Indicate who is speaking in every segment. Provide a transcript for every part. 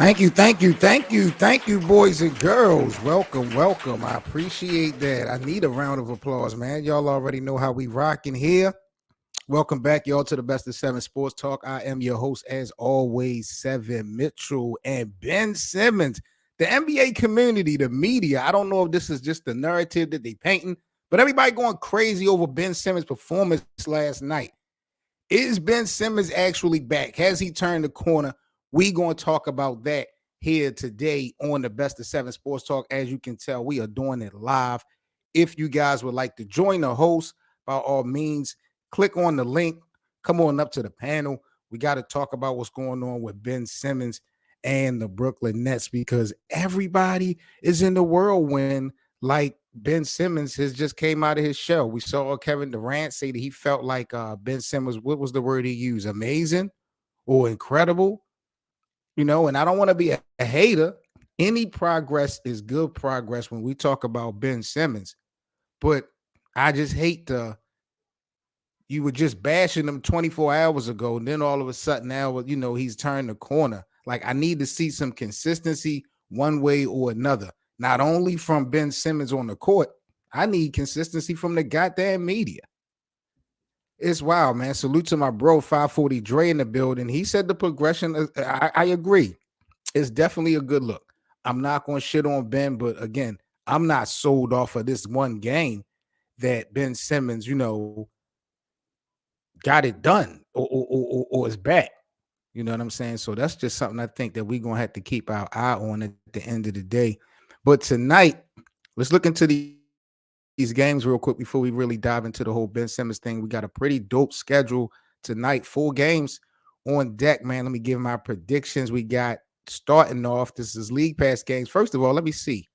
Speaker 1: Thank you, boys and girls. Welcome. I appreciate that. I need a round of applause, man. Y'all already know how we rocking here. Welcome back, y'all, to the Best of Seven Sports Talk. I am your host, as always, Seven Mitchell and Ben Simmons. The NBA community, the media, I don't know if this is just the narrative that they painting, but everybody going crazy over Ben Simmons' performance last night. Is Ben Simmons actually back? Has he turned the corner? We going to talk about that here today on the Best of Seven Sports Talk. As you can tell, we are doing it live. If you guys would like to join the host, by all means, click on the link. Come on up to the panel. We got to talk about what's going on with Ben Simmons and the Brooklyn Nets, because everybody is in the whirlwind like Ben Simmons has just came out of his shell. We saw Kevin Durant say that he felt like Ben Simmons, what was the word he used? Amazing or incredible, and I don't want to be a hater. Any progress is good progress when we talk about Ben Simmons, but I just hate you were just bashing him 24 hours ago, and then all of a sudden now, he's turned the corner. Like, I need to see some consistency one way or another. Not only from Ben Simmons on the court, I need consistency from the goddamn media. It's wild, man. Salute to my bro, 540 Dre in the building. He said the progression, I agree. It's definitely a good look. I'm not going to shit on Ben, but again, I'm not sold off of this one game that Ben Simmons, got it done or is back. You know what I'm saying? So that's just something I think that we're going to have to keep our eye on at the end of the day. But tonight, let's look into these games real quick before we really dive into the whole Ben Simmons thing. We got a pretty dope schedule tonight. 4 games on deck, man. Let me give my predictions. We got starting off, this is League Pass games. First of all, let me see.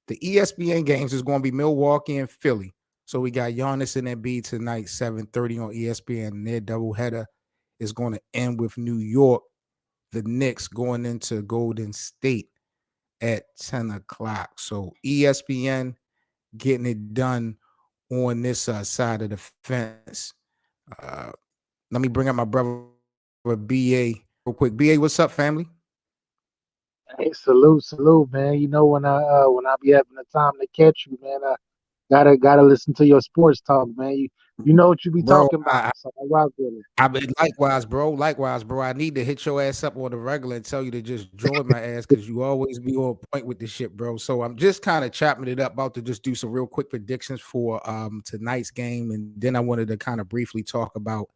Speaker 1: The ESPN games is going to be Milwaukee and Philly. So we got Giannis and Embiid tonight, 7:30 on ESPN. And their doubleheader is going to end with New York, the Knicks going into Golden State at 10 o'clock. So ESPN getting it done on this side of the fence. Let me bring up my brother BA real quick. BA, what's up, family?
Speaker 2: Hey, salute, man. You know when I be having the time to catch you, man, I gotta listen to your sports talk, man. You know what you be
Speaker 1: Bro,
Speaker 2: talking about, so I rock with it.
Speaker 1: I mean, likewise, bro. I need to hit your ass up on the regular and tell you to just join my ass, because you always be on point with this shit, bro. So I'm just kind of chopping it up, about to just do some real quick predictions for tonight's game, and then I wanted to kind of briefly talk about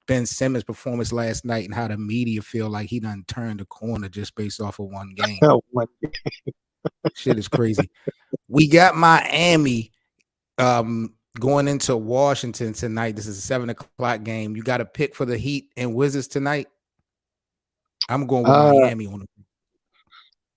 Speaker 1: Ben Simmons' performance last night and how the media feel like he done turned the corner just based off of one game. Shit is crazy. We got Miami going into Washington tonight. This is a 7 o'clock game. You got a pick for the Heat and Wizards tonight? I'm going with Miami on it.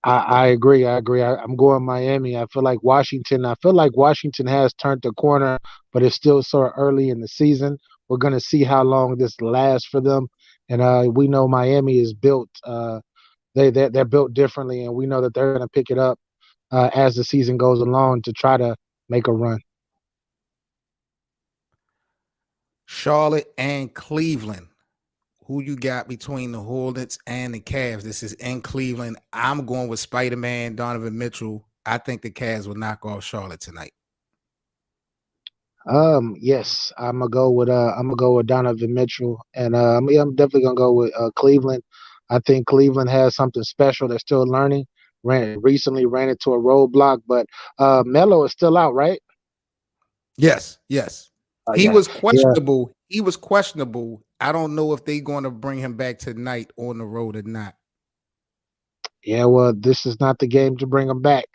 Speaker 2: I agree. I'm going Miami. I feel like Washington has turned the corner, but it's still so early in the season. We're gonna see how long this lasts for them, and we know Miami is built. They're built differently, and we know that they're gonna pick it up as the season goes along to try to make a run.
Speaker 1: Charlotte and Cleveland. Who you got between the Hornets and the Cavs? This is in Cleveland. I'm going with Spider-Man, Donovan Mitchell. I think the Cavs will knock off Charlotte tonight.
Speaker 2: Yes, I'm gonna go with Donovan Mitchell, and I'm definitely gonna go with Cleveland. I think Cleveland has something special. They're still learning. Recently ran into a roadblock, but Melo is still out, right?
Speaker 1: Yes. He
Speaker 2: Yeah,
Speaker 1: was
Speaker 2: yeah,
Speaker 1: questionable. I don't know if they're going to bring him back tonight on the road or not.
Speaker 2: yeah. Well, this is not the game to bring him back.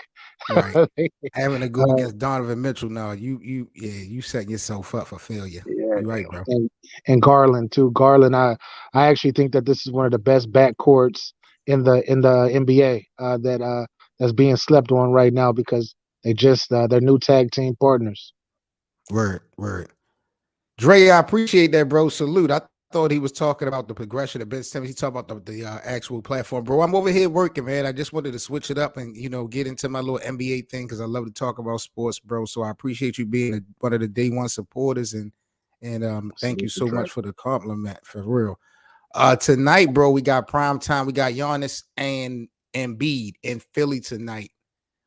Speaker 1: Right. Having to go against Donovan Mitchell, no, you setting yourself up for failure.
Speaker 2: Yeah,
Speaker 1: You're right, bro.
Speaker 2: and Garland too. Garland, I actually think that this is one of the best backcourts in the NBA that's being slept on right now because they just they're new tag team partners.
Speaker 1: Word. Dre, I appreciate that, bro. Salute. I thought he was talking about the progression of Ben Simmons. He talking about the actual platform, bro. I'm over here working, man. I just wanted to switch it up and get into my little NBA thing because I love to talk about sports, bro. So I appreciate you being one of the day one supporters and thank you
Speaker 2: Salute to
Speaker 1: so
Speaker 2: Trey.
Speaker 1: much for the compliment, for real. Tonight, bro, we got prime time. We got Giannis and Embiid in Philly tonight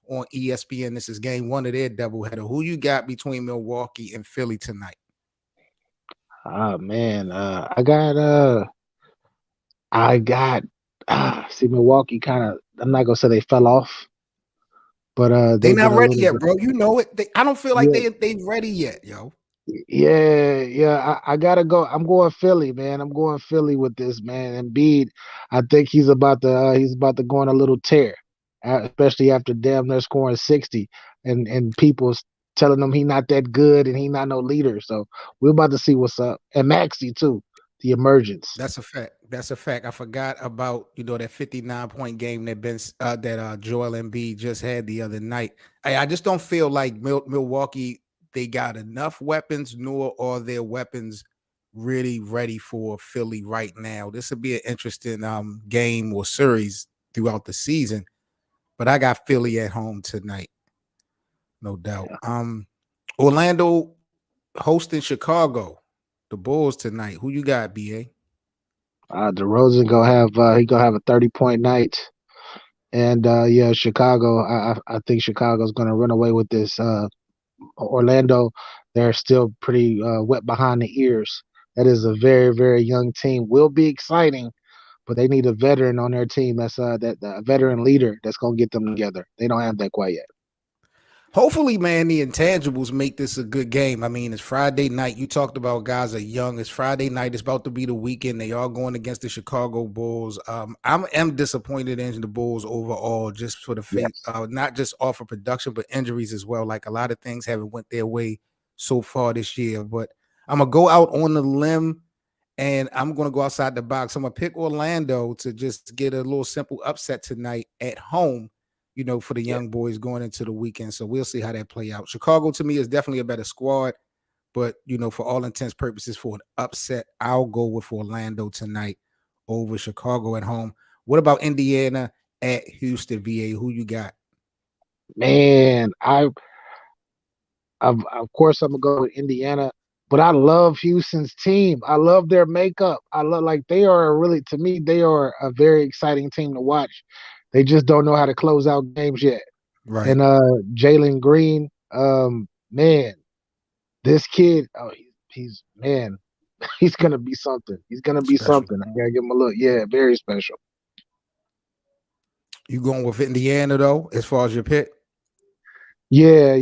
Speaker 1: on ESPN. This is game one of their doubleheader. Who you got between Milwaukee and Philly tonight?
Speaker 2: Oh man, I got see Milwaukee kind of. I'm not gonna say they fell off, but
Speaker 1: They
Speaker 2: they've
Speaker 1: not
Speaker 2: been a
Speaker 1: ready
Speaker 2: little
Speaker 1: yet,
Speaker 2: bit.
Speaker 1: bro. You know it. I don't feel like
Speaker 2: Yeah,
Speaker 1: they ready yet, yo.
Speaker 2: yeah. I gotta go. I'm going Philly, man. I'm going Philly with this, man. Embiid, I think he's about to go on a little tear, especially after damn near scoring 60, and people telling him he not that good and he not no leader. So we're about to see what's up. And Maxi too, the emergence.
Speaker 1: That's a fact. That's a fact. I forgot about that 59-point game that Joel Embiid just had the other night. I just don't feel like Milwaukee they got enough weapons, nor are their weapons really ready for Philly right now. This would be an interesting game or series throughout the season. But I got Philly at home tonight, no doubt. Orlando hosting Chicago, the Bulls tonight. Who you got, BA?
Speaker 2: DeRozan he gonna have a 30-point night. And yeah, Chicago. I think Chicago's going to run away with this. Orlando, they're still pretty wet behind the ears. That is a very very young team. Will be exciting, but they need a veteran on their team. That's a veteran leader that's going to get them together. They don't have that quite yet.
Speaker 1: Hopefully, man, the intangibles make this a good game. I mean, it's Friday night. You talked about guys are young. It's Friday night. It's about to be the weekend. They are going against the Chicago Bulls. I'm disappointed in the Bulls overall, just for the fate,
Speaker 2: Yes,
Speaker 1: not just off of production, but injuries as well. Like a lot of things haven't went their way so far this year. But I'm gonna go out on the limb and I'm gonna go outside the box. I'm gonna pick Orlando to just get a little simple upset tonight at home, for the
Speaker 2: yeah,
Speaker 1: young boys going into the weekend. So we'll see how that play out. Chicago to me is definitely a better squad, but for all intents purposes, for an upset, I'll go with Orlando tonight over Chicago at home. What about Indiana at Houston, VA? Who you got?
Speaker 2: man. Of course I'm gonna go with Indiana, but I love Houston's team. I love their makeup. I love like they are to me they are a very exciting team to watch. They just don't know how to close out games yet.
Speaker 1: Right.
Speaker 2: And Jalen Green, man, this kid, he's man, he's gonna be something. He's gonna be
Speaker 1: Special.
Speaker 2: something. I gotta give him a look. Yeah, very special.
Speaker 1: You going with Indiana though, as far as your pick?
Speaker 2: Yeah.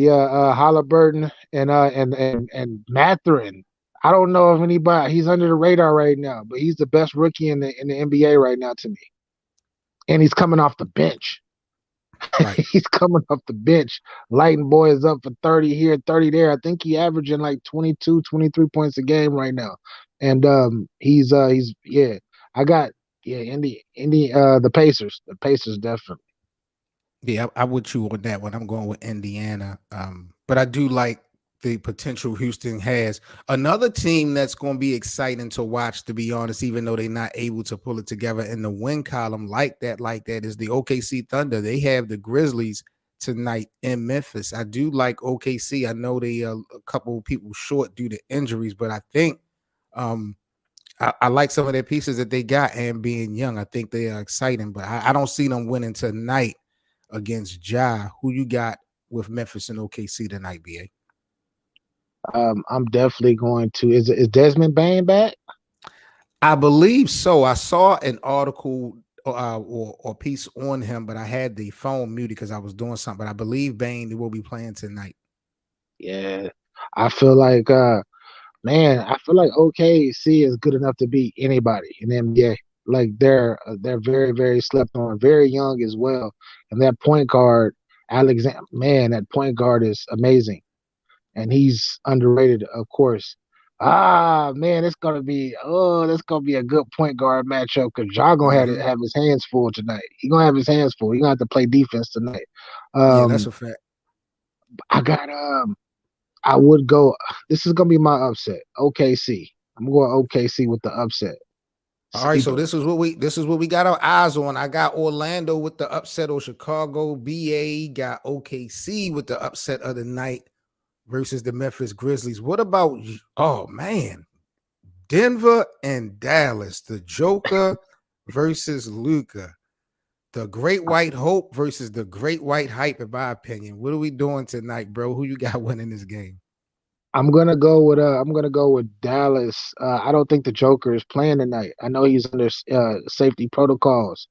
Speaker 2: Halliburton and Mathurin. I don't know if anybody. He's under the radar right now, but he's the best rookie in the NBA right now to me. And he's coming off the bench.
Speaker 1: Right.
Speaker 2: He's coming off the bench. Lighting boy is up for 30 here, 30 there. I think he averaging like 22, 23 points a game right now. And he's yeah. I got the Pacers. The Pacers definitely.
Speaker 1: Yeah, I would you on that one. I'm going with Indiana. But I do like the potential Houston has. Another team that's going to be exciting to watch, to be honest, even though they're not able to pull it together in the win column like that is the OKC Thunder. They have the Grizzlies tonight in Memphis. I do like OKC. I know they are a couple of people short due to injuries, but I think I like some of their pieces that they got, and being young, I think they are exciting, but I don't see them winning tonight against Ja. Who you got with Memphis and OKC tonight, BA?
Speaker 2: I'm definitely going to. Is Desmond Bain back?
Speaker 1: I believe so. I saw an article or piece on him, but I had the phone muted because I was doing something. But I believe Bain will be playing tonight.
Speaker 2: Yeah. I feel like man, I feel like OKC is good enough to beat anybody in the NBA. Like they're very very slept on, very young as well, and that point guard Alexander, man, that point guard is amazing, and he's underrated, of course. Man, that's gonna be a good point guard matchup because Ja gonna
Speaker 1: Hmm.
Speaker 2: have his hands full tonight. He gonna have his hands full. He gonna have to play defense tonight.
Speaker 1: Yeah, that's
Speaker 2: Um,
Speaker 1: a fact.
Speaker 2: I got I would go. This is gonna be my upset. OKC. I'm going OKC with the upset.
Speaker 1: All right, so
Speaker 2: Sleeper.
Speaker 1: this is what we got our eyes on. I got Orlando with the upset of Chicago. BA got OKC with the upset of the night versus the Memphis Grizzlies. What about oh man, Denver and Dallas, the Joker versus Luca. The Great White Hope versus the Great White Hype, in my opinion. What are we doing tonight, bro? Who you got winning this game?
Speaker 2: I'm gonna go with Dallas. I don't think the Joker is playing tonight. I know he's under safety protocols.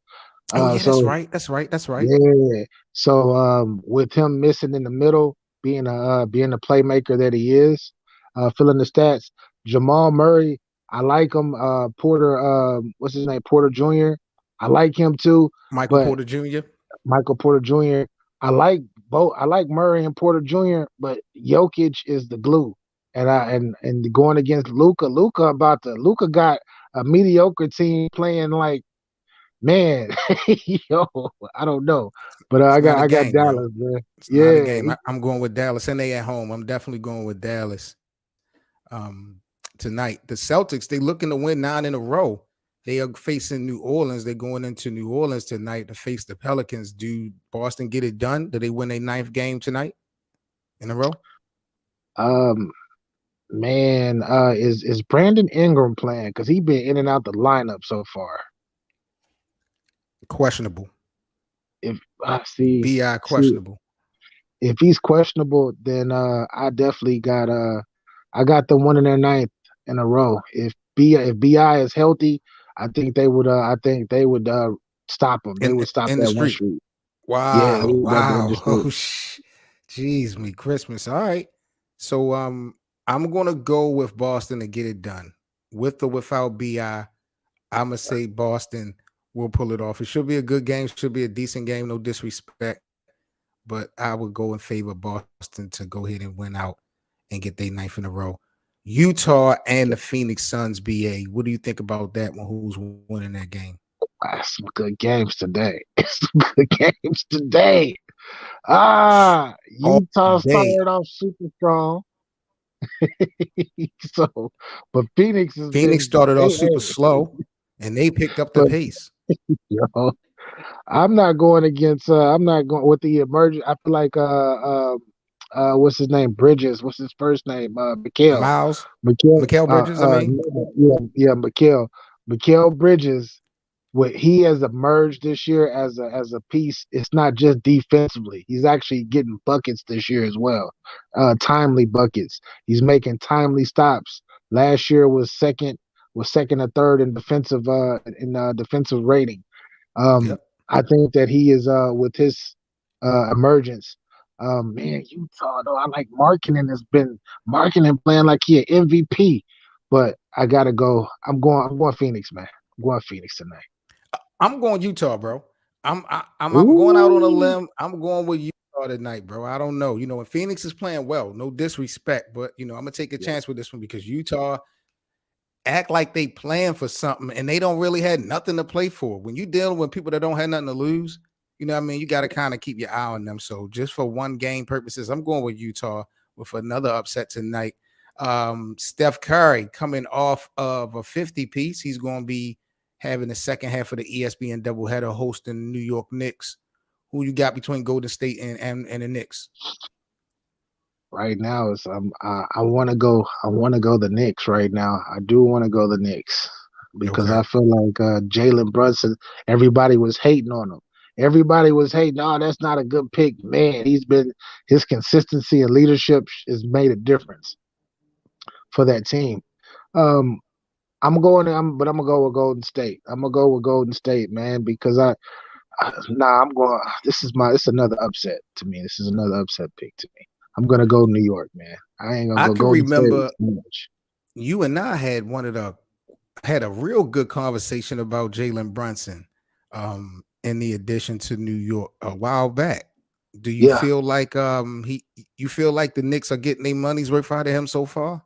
Speaker 1: Oh yeah, that's
Speaker 2: So
Speaker 1: right. That's right. That's right.
Speaker 2: yeah. So with him missing in the middle, being the playmaker that he is, filling the stats, Jamal Murray, I like him. Porter, what's his name? Porter Jr. I like him too,
Speaker 1: Michael
Speaker 2: but
Speaker 1: Porter Jr.
Speaker 2: Michael Porter Jr. I like both. I like Murray and Porter Jr., but Jokic is the glue. And going against Luca, Luca got a mediocre team playing like, man, yo, I don't know, but
Speaker 1: It's not a
Speaker 2: I got
Speaker 1: game, bro.
Speaker 2: Dallas, man.
Speaker 1: It's not a
Speaker 2: Yeah,
Speaker 1: game. I'm going with Dallas, and they at home. I'm definitely going with Dallas tonight. The Celtics, they looking to win 9 in a row. They are facing New Orleans. They're going into New Orleans tonight to face the Pelicans. Do Boston get it done? Do they win a ninth game tonight in a row?
Speaker 2: um, man, is Brandon Ingram playing? Because he been in and out the lineup so far.
Speaker 1: Questionable.
Speaker 2: If I see,
Speaker 1: Bi
Speaker 2: see
Speaker 1: questionable.
Speaker 2: if he's questionable, then I definitely got I got them winning their ninth in a row. If Bi is healthy, I think they would stop him. They
Speaker 1: In
Speaker 2: would stop
Speaker 1: in the
Speaker 2: that one
Speaker 1: street.
Speaker 2: streak. Yeah, they
Speaker 1: Wow,
Speaker 2: would definitely
Speaker 1: wow.
Speaker 2: just
Speaker 1: Oh, jeez, me Christmas. All right. So I'm gonna go with Boston to get it done. With or without Bi, I'm gonna say Boston will pull it off. It should be a good game, should be a decent game, no disrespect. But I would go in favor of Boston to go ahead and win out and get their ninth in a row. Utah and the Phoenix Suns, BA. What do you think about that one? Who's winning that game?
Speaker 2: some good games today. Some good games today. Ah,
Speaker 1: All
Speaker 2: Utah
Speaker 1: day.
Speaker 2: started off super strong. So, but Phoenix has
Speaker 1: Phoenix
Speaker 2: been
Speaker 1: started off
Speaker 2: they
Speaker 1: super slow and they picked up the
Speaker 2: but
Speaker 1: pace.
Speaker 2: you know, I'm not going against. I'm not going with the emergent. I feel like what's his name? Bridges. What's his first name? Mikael.
Speaker 1: Miles,
Speaker 2: Mikael.
Speaker 1: Mikal Bridges, I mean.
Speaker 2: Yeah, Mikael. Mikael Bridges. What he has emerged this year as a piece. It's not just defensively. He's actually getting buckets this year as well. Timely buckets. He's making timely stops. Last year was second or third in defensive rating. Um,
Speaker 1: Yep.
Speaker 2: I think that he is with his emergence. Man, Utah though, I like Markkinen has been Markkinen playing like he an MVP. But I gotta go. I'm going Phoenix, man. I'm going Phoenix tonight.
Speaker 1: I'm going Utah, bro. I'm going out on a
Speaker 2: Ooh,
Speaker 1: limb. I'm going with Utah tonight, bro. I don't know. You know, when Phoenix is playing well, no disrespect, but I'm gonna take a
Speaker 2: yeah,
Speaker 1: chance with this one because Utah act like they playing for something and they don't really have nothing to play for. When you dealing with people that don't have nothing to lose, you know what I mean? You got to kind of keep your eye on them. So just for one game purposes, I'm going with Utah with another upset tonight. Steph Curry coming off of a 50 piece. He's going to be having the second half of the ESPN doubleheader hosting New York Knicks. Who you got between Golden State and the Knicks?
Speaker 2: right now is I want to go. I want to go the Knicks right now. I do want to go the Knicks because
Speaker 1: Okay.
Speaker 2: I feel like Jalen Brunson. Everybody was hating on him. Everybody was hating. Oh, that's not a good pick, man. His consistency and leadership has made a difference for that team. Um, but I'm gonna go with Golden State. I'm gonna go with Golden State, man, because nah, I'm going. This is another upset to me. This is another upset pick to me. I'm gonna go New York, man. I ain't gonna
Speaker 1: I
Speaker 2: go
Speaker 1: can
Speaker 2: Golden State.
Speaker 1: remember
Speaker 2: It's too much.
Speaker 1: you and I had a real good conversation about Jalen Brunson in the addition to New York a while back. Do you
Speaker 2: Yeah,
Speaker 1: feel like you feel like the Knicks are getting their money's worth out of him so far?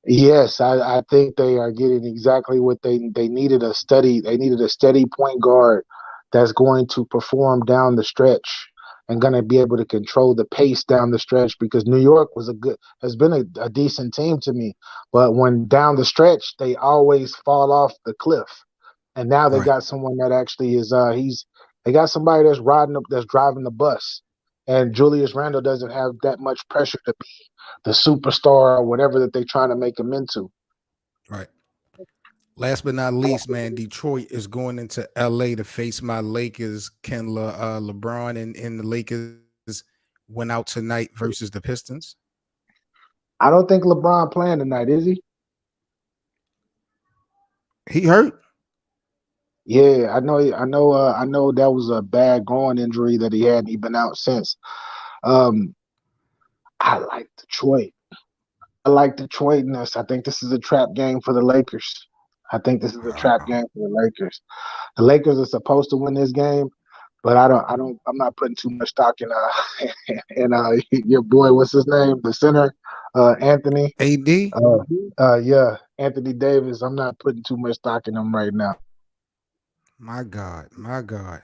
Speaker 2: yes, I think they are getting exactly what they needed a steady. They needed a steady point guard that's going to perform down the stretch and going to be able to control the pace down the stretch because New York has been a decent team to me, but when down the stretch they always fall off the cliff. And now they
Speaker 1: Right.
Speaker 2: got someone that actually is they got somebody that's driving the bus. And Julius Randle doesn't have that much pressure to be the superstar or whatever that they're trying to make him into.
Speaker 1: Right. Last but not least, man, Detroit is going into LA to face my Lakers. Can LeBron and the Lakers win out tonight versus the Pistons?
Speaker 2: I don't think LeBron playing tonight, is he?
Speaker 1: He hurt.
Speaker 2: Yeah, I know. I know that was a bad groin injury that he had. He's been out since. Um, I like Detroit. I like Detroit in this. I think this is a trap game for the Lakers. I think this is a trap game for the Lakers. The Lakers are supposed to win this game, but I'm not putting too much stock in in your boy, what's his name? The center, Anthony.
Speaker 1: AD.
Speaker 2: Yeah, Anthony Davis. I'm not putting too much stock in him right now.
Speaker 1: My God, my God.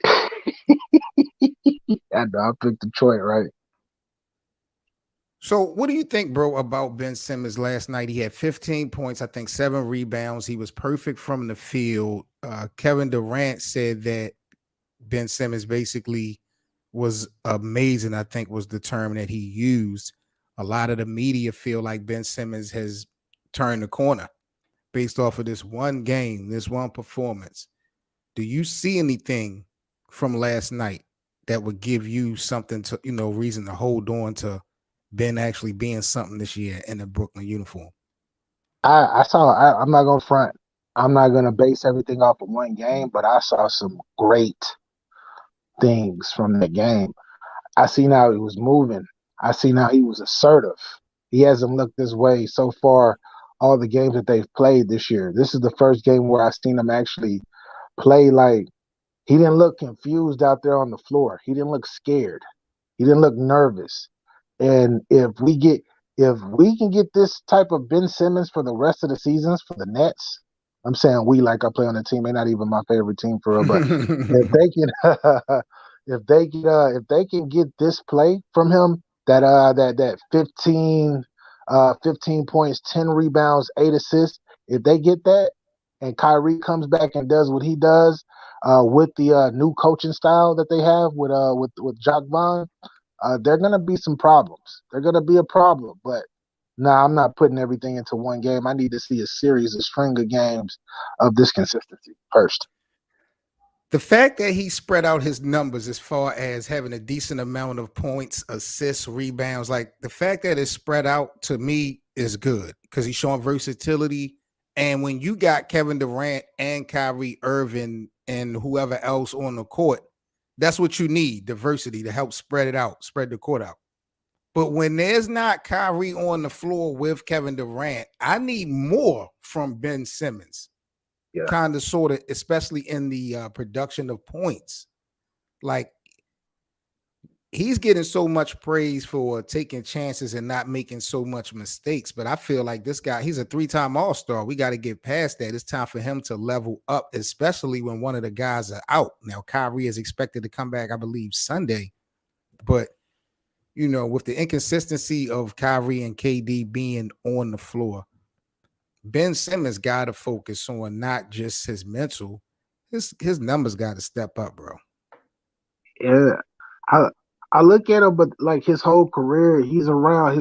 Speaker 2: I know I picked Detroit, right?
Speaker 1: So, what do you think, bro, about Ben Simmons last night? He had 15 points, I think 7 rebounds. He was perfect from the field. Kevin Durant said that Ben Simmons basically was amazing, I think was the term that he used. A lot of the media feel like Ben Simmons has turned the corner based off of this one game, this one performance. Do you see anything from last night that would give you something to, reason to hold on to Ben actually being something this year in the Brooklyn uniform?
Speaker 2: I'm not gonna front. I'm not gonna base everything off of one game, but I saw some great things from that game. I seen how he was moving. I seen how he was assertive. He hasn't looked this way so far all the games that they've played this year. This is the first game where I seen him actually play like he didn't look confused out there on the floor. He didn't look scared. He didn't look nervous. And if we can get this type of Ben Simmons for the rest of the seasons for the Nets, I'm saying we like I play on the team. They're not even my favorite team for real, but if they can if they can get this play from him, that 15 points, 10 rebounds, 8 assists, if they get that and Kyrie comes back and does what he does with the new coaching style that they have with Jacques Vaughn, there are going to be some problems. They're going to be a problem, but no, I'm not putting everything into one game. I need to see a series, a string of games of this consistency first.
Speaker 1: The fact that he spread out his numbers as far as having a decent amount of points, assists, rebounds, like the fact that it's spread out to me is good because he's showing versatility. And when you got Kevin Durant and Kyrie Irving and whoever else on the court, that's what you need, diversity to help spread it out, spread the court out. But when there's not Kyrie on the floor with Kevin Durant, I need more from Ben Simmons.
Speaker 2: Yeah.
Speaker 1: Kind of, sort of, especially in the production of points. Like, he's getting so much praise for taking chances and not making so much mistakes. But I feel like this guy, he's a 3-time All-Star. We got to get past that. It's time for him to level up, especially when one of the guys are out. Now, Kyrie is expected to come back, I believe, Sunday. But, with the inconsistency of Kyrie and KD being on the floor, Ben Simmons got to focus on not just his mental, his numbers got to step up, bro.
Speaker 2: Yeah, I look at him, but like his whole career, his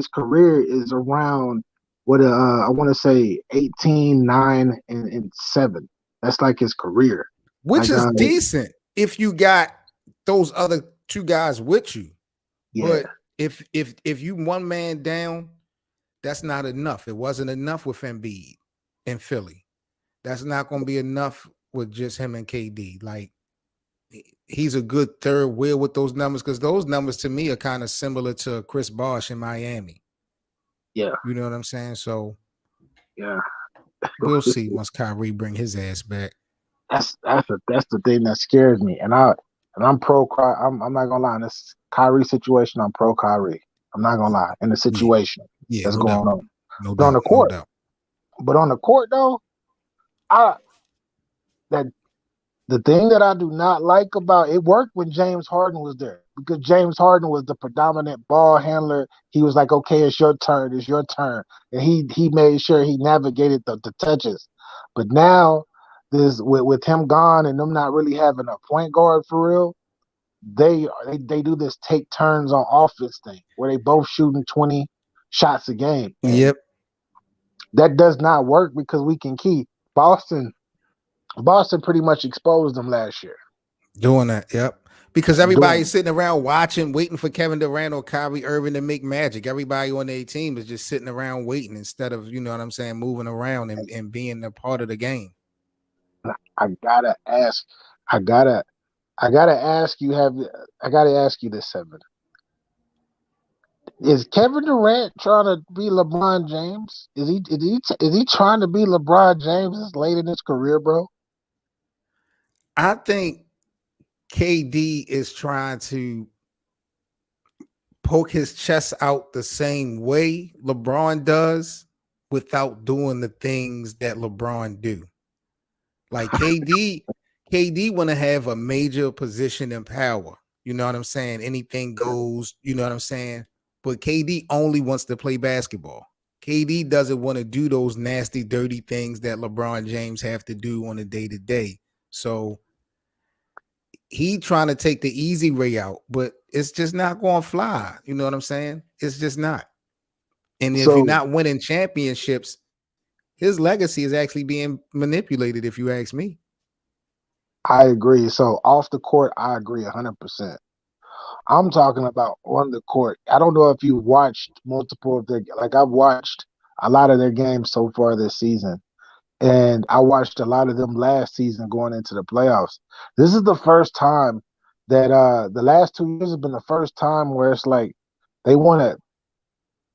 Speaker 2: career is around what I want to say 18, 9, and 7. That's like his career.
Speaker 1: Which
Speaker 2: like,
Speaker 1: is decent if you got those other 2 guys with you.
Speaker 2: Yeah.
Speaker 1: But if you one man down, that's not enough. It wasn't enough with Embiid in Philly. That's not going to be enough with just him and KD. Like, he's a good third wheel with those numbers because those numbers to me are kind of similar to Chris Bosh in Miami.
Speaker 2: Yeah.
Speaker 1: You know what I'm saying? So,
Speaker 2: yeah,
Speaker 1: we'll see once Kyrie bring his ass back.
Speaker 2: That's the thing that scares me, and I'm pro. I'm not gonna lie. In this Kyrie situation, I'm pro Kyrie. I'm not gonna lie. In the situation that's
Speaker 1: no
Speaker 2: going
Speaker 1: doubt.
Speaker 2: on,
Speaker 1: No
Speaker 2: but
Speaker 1: doubt.
Speaker 2: on the court,
Speaker 1: No doubt.
Speaker 2: but on the court though, that the thing that I do not like about it worked when James Harden was there because James Harden was the predominant ball handler. He was like, okay, it's your turn, and he made sure he navigated the touches. But now this with him gone and them not really having a point guard for real, they do this take turns on offense thing where they both shooting 20 shots a game. And
Speaker 1: Yep.
Speaker 2: that does not work because we can keep. Boston, Boston pretty much exposed them last year.
Speaker 1: Doing that, yep. Because
Speaker 2: Doing
Speaker 1: everybody's sitting around watching, waiting for Kevin Durant or Kyrie Irving to make magic. Everybody on their team is just sitting around waiting instead of, you know what I'm saying, moving around and being a part of the game.
Speaker 2: I gotta ask. I gotta. I gotta ask you. I gotta ask you this, Seven? Is Kevin Durant trying to be LeBron James? Is he trying to be LeBron James this late in his career, bro?
Speaker 1: I think KD is trying to poke his chest out the same way LeBron does without doing the things that LeBron do. Like KD want to have a major position in power. You know what I'm saying? Anything goes, you know what I'm saying? But KD only wants to play basketball. KD doesn't want to do those nasty, dirty things that LeBron James have to do on a day-to-day. So he trying to take the easy way out, but it's just not going to fly. You know what I'm saying? It's just not. And if you're
Speaker 2: So
Speaker 1: not winning championships, his legacy is actually being manipulated, if you ask me.
Speaker 2: I agree. So off the court, I agree 100%. I'm talking about on the court. I don't know if you watched multiple of their, like I've watched a lot of their games so far this season. And I watched a lot of them last season going into the playoffs. This is the first time that the last 2 years have been the first time where it's like they want to.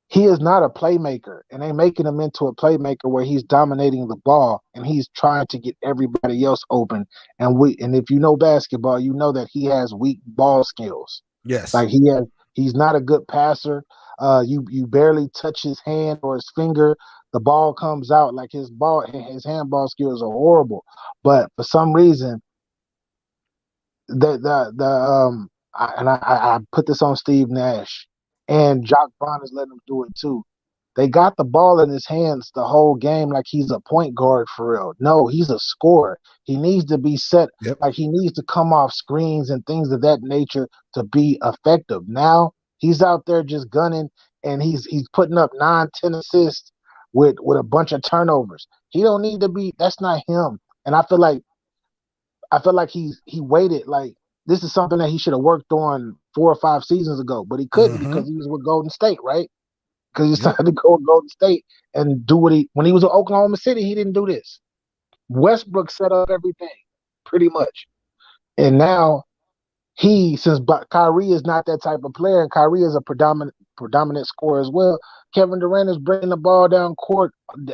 Speaker 2: He is not a playmaker, and they making him into a playmaker where he's dominating the ball and he's trying to get everybody else open. And if you know basketball, you know that he has weak ball skills.
Speaker 1: Yes.
Speaker 2: Like he's not a good passer. You barely touch his hand or his finger, the ball comes out. Like his handball skills are horrible. But for some reason, I put this on Steve Nash, and Jock Vaughn is letting him do it too. They got the ball in his hands the whole game like he's a point guard for real. No, he's a scorer. He needs to be set,
Speaker 1: Yep.
Speaker 2: like he needs to come off screens and things of that nature to be effective. Now he's out there just gunning, and he's putting up 9, 10 assists with a bunch of turnovers. He don't need to be. That's not him. And I feel like he waited. Like this is something that he should have worked on 4 or 5 seasons ago, but he couldn't
Speaker 1: Mm-hmm.
Speaker 2: because he was with Golden State, right? Because he
Speaker 1: Yep.
Speaker 2: decided to go to Golden State and do what when he was in Oklahoma City, he didn't do this. Westbrook set up everything, pretty much. And now since Kyrie is not that type of player, and Kyrie is a predominant scorer as well, Kevin Durant is bringing the ball down court and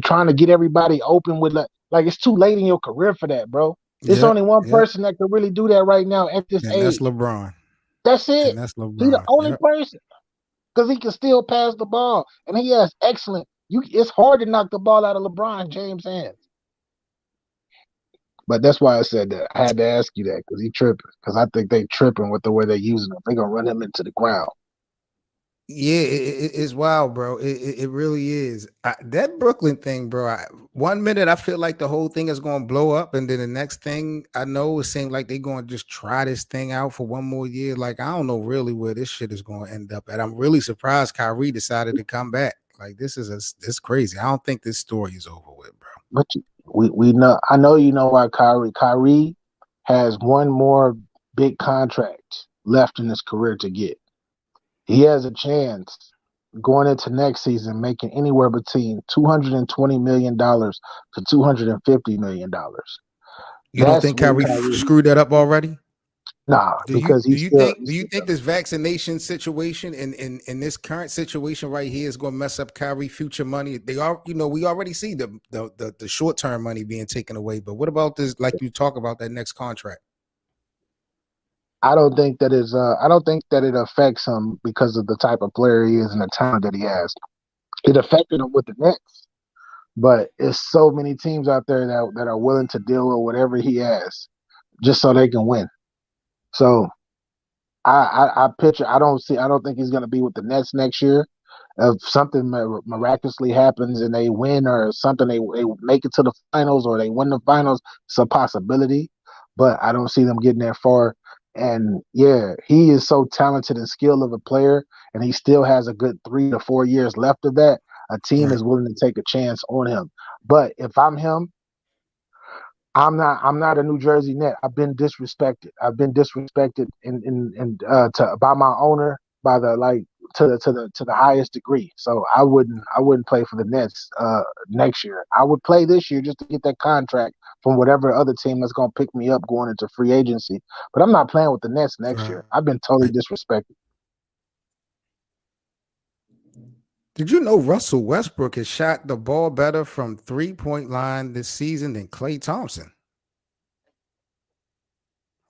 Speaker 2: trying to get everybody open with like it's too late in your career for that, bro. There's
Speaker 1: Yep.
Speaker 2: only one
Speaker 1: Yep.
Speaker 2: person that can really do that right now at this
Speaker 1: And that's
Speaker 2: age.
Speaker 1: LeBron.
Speaker 2: That's
Speaker 1: And
Speaker 2: it.
Speaker 1: that's
Speaker 2: He the
Speaker 1: LeBron.
Speaker 2: only
Speaker 1: Yep.
Speaker 2: person because he can still pass the ball, and he has excellent. It's hard to knock the ball out of LeBron James' hands. But that's why I said that. I had to ask you that because he tripping. Because I think they tripping with the way they're using him. They're gonna run him into the ground.
Speaker 1: Yeah, it's wild, bro. It really is. That Brooklyn thing, bro. 1 minute I feel like the whole thing is going to blow up, and then the next thing I know, it seems like they're going to just try this thing out for one more year. Like I don't know really where this shit is going to end up at. I'm really surprised Kyrie decided to come back. Like this crazy. I don't think this story is over with, bro.
Speaker 2: But we know. I know you know why Kyrie has one more big contract left in his career to get. He has a chance going into next season making anywhere between $220 million to $250 million.
Speaker 1: You don't
Speaker 2: That's
Speaker 1: think
Speaker 2: what
Speaker 1: Kyrie
Speaker 2: Kyrie.
Speaker 1: screwed that up already?
Speaker 2: Nah,
Speaker 1: Do you
Speaker 2: because
Speaker 1: do
Speaker 2: he's
Speaker 1: you
Speaker 2: still.
Speaker 1: think do you think this vaccination situation in this current situation right here is going to mess up Kyrie future money? They are, we already see the short term money being taken away, but what about this? Like you talk about that next contract.
Speaker 2: I don't think that is. I don't think that it affects him because of the type of player he is and the talent that he has. It affected him with the Nets, but it's so many teams out there that are willing to deal with whatever he has just so they can win. So I picture. I don't think he's going to be with the Nets next year. If something miraculously happens and they win or something, they make it to the finals or they win the finals, it's a possibility. But I don't see them getting that far. And yeah, he is so talented and skilled of a player, and he still has a good 3 to 4 years left of that. a team
Speaker 1: Right.
Speaker 2: is willing to take a chance on him. But if I'm him, I'm not a New Jersey Net. I've been disrespected. I've been disrespected to by my owner, by the like to the highest degree. So I wouldn't play for the Nets next year. I would play this year just to get that contract from whatever other team that's gonna pick me up going into free agency. But I'm not playing with the Nets next year.
Speaker 1: Right.
Speaker 2: I've been totally disrespected.
Speaker 1: Did you know Russell Westbrook has shot the ball better from 3-point line this season than Klay Thompson?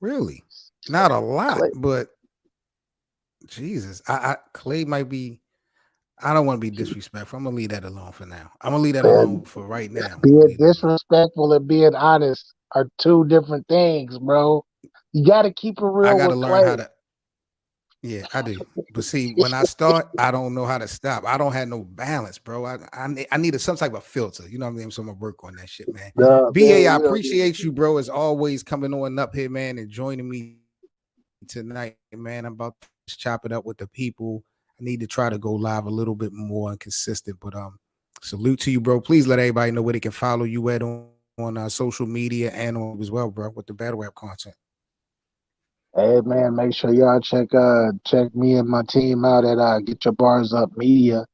Speaker 1: Really? Not a lot,
Speaker 2: Clay,
Speaker 1: but Jesus, I Clay might be. I don't want to be disrespectful. I'm gonna leave that alone for now. I'm gonna leave that alone
Speaker 2: man,
Speaker 1: for right now. I'm gonna
Speaker 2: being
Speaker 1: leave that alone.
Speaker 2: disrespectful and being honest are two different things, bro. You got to keep it
Speaker 1: I
Speaker 2: real
Speaker 1: got to
Speaker 2: with
Speaker 1: learn
Speaker 2: Clay.
Speaker 1: how to. Yeah, I do. But see, when I start, I don't know how to stop. I don't have no balance, bro. I need some type of filter. You know what I mean? So I'm gonna work on that shit, man. BA,
Speaker 2: Man,
Speaker 1: I appreciate you, bro, as always, coming on up here, man, and joining me tonight, man. I'm about to chop it up with the people. I need to try to go live a little bit more and consistent. But salute to you, bro. Please let everybody know where they can follow you at on social media and on as well, bro, with the battle rap content.
Speaker 2: hey man, make sure y'all check me and my team out at Get Your Bars Up Media.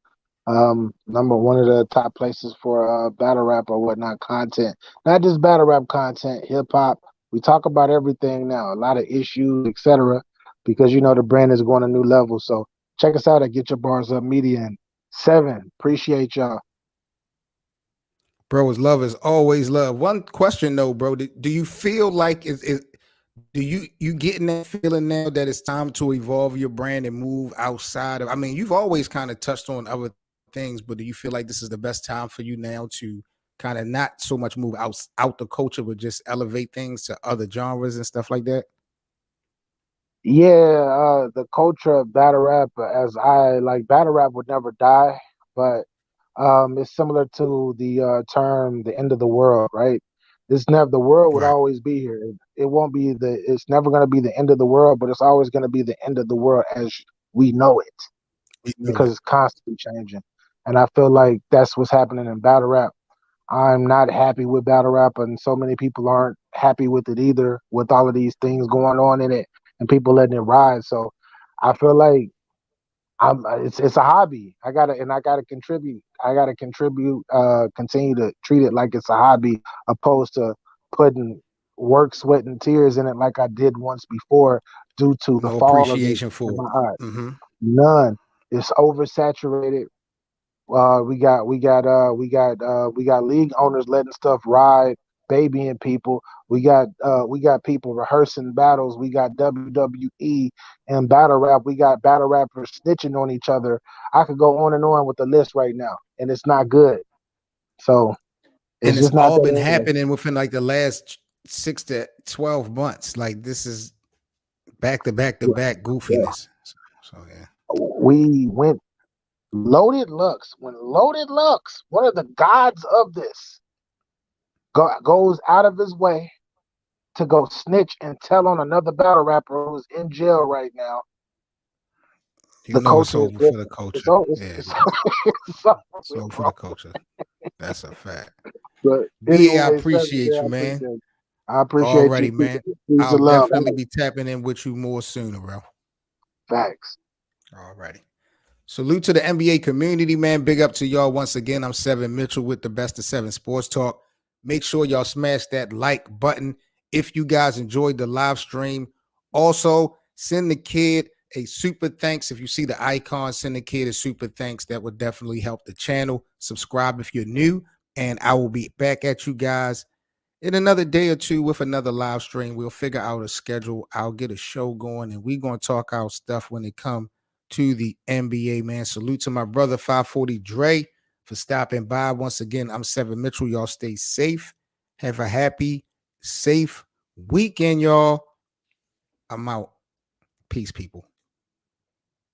Speaker 2: Number one of the top places for battle rap or whatnot content. Not just battle rap content, hip hop. We talk about everything now, a lot of issues, etc. Because the brand is going a new level. So check us out at Get Your Bars Up Media. And seven, appreciate y'all.
Speaker 1: Bro, is love is always love. One question though, bro. Do you feel like is do you getting that feeling now that it's time to evolve your brand and move outside of, I mean, you've always kind of touched on other things, but do you feel like this is the best time for you now to kind of not so much move out the culture, but just elevate things to other genres and stuff like that?
Speaker 2: Yeah, the culture of battle rap, as I like, battle rap would never die, but it's similar to the term "the end of the world," right? It's never the world would
Speaker 1: Right.
Speaker 2: always be here. It won't be the. It's never going to be the end of the world, but it's always going to be the end of the world as we know it
Speaker 1: We know
Speaker 2: because
Speaker 1: it.
Speaker 2: it's constantly changing. And I feel like that's what's happening in battle rap. I'm not happy with battle rap, and so many people aren't happy with it either. With all of these things going on in it, and people letting it ride, so I feel like it's a hobby. I gotta contribute. I gotta contribute. Continue to treat it like it's a hobby, opposed to putting work, sweat, and tears in it like I did once before, due to the
Speaker 1: No
Speaker 2: fall of it
Speaker 1: appreciation
Speaker 2: in
Speaker 1: for
Speaker 2: my
Speaker 1: it.
Speaker 2: eyes.
Speaker 1: Mm-hmm.
Speaker 2: None. It's oversaturated. We got league owners letting stuff ride, babying people. We got people rehearsing battles. We got WWE and battle rap. We got battle rappers snitching on each other. I could go on and on with the list right now, and it's not good. So
Speaker 1: And
Speaker 2: it's
Speaker 1: it's
Speaker 2: just not
Speaker 1: all
Speaker 2: that
Speaker 1: been
Speaker 2: interesting.
Speaker 1: happening within like the last 6 to 12 months. Like this is back to back to
Speaker 2: Yeah,
Speaker 1: back
Speaker 2: yeah.
Speaker 1: goofiness. So yeah.
Speaker 2: We went Loaded Lux. When Loaded Lux, one of the gods of this, goes out of his way to go snitch and tell on another battle rapper who's in jail right now.
Speaker 1: You
Speaker 2: The
Speaker 1: know it's
Speaker 2: culture is
Speaker 1: over for the
Speaker 2: different. It's
Speaker 1: culture.
Speaker 2: over. It's,
Speaker 1: Yeah,
Speaker 2: it's,
Speaker 1: man.
Speaker 2: it's over
Speaker 1: It's
Speaker 2: with,
Speaker 1: over for
Speaker 2: bro.
Speaker 1: the culture. That's a fact.
Speaker 2: But
Speaker 1: BA, I
Speaker 2: anyway, seven,
Speaker 1: appreciate
Speaker 2: man,
Speaker 1: you, man.
Speaker 2: I appreciate you.
Speaker 1: Alrighty, man.
Speaker 2: Peace
Speaker 1: I'll
Speaker 2: and love.
Speaker 1: definitely be tapping in with you more sooner, bro.
Speaker 2: Facts.
Speaker 1: Alrighty. Salute to the NBA community, man. Big up to y'all once again. I'm Seven Mitchell with the Best of Seven Sports Talk. Make sure y'all smash that like button if you guys enjoyed the live stream. Also, send the kid a super thanks. If you see the icon, send the kid a super thanks. That would definitely help the channel. Subscribe if you're new, and I will be back at you guys in another day or two with another live stream. We'll figure out a schedule. I'll get a show going, and we're going to talk our stuff when it comes to the NBA, man. Salute to my brother 540 Dre for stopping by. Once again, I'm Seven Mitchell. Y'all stay safe. Have a happy, safe weekend, y'all. I'm out. Peace, people.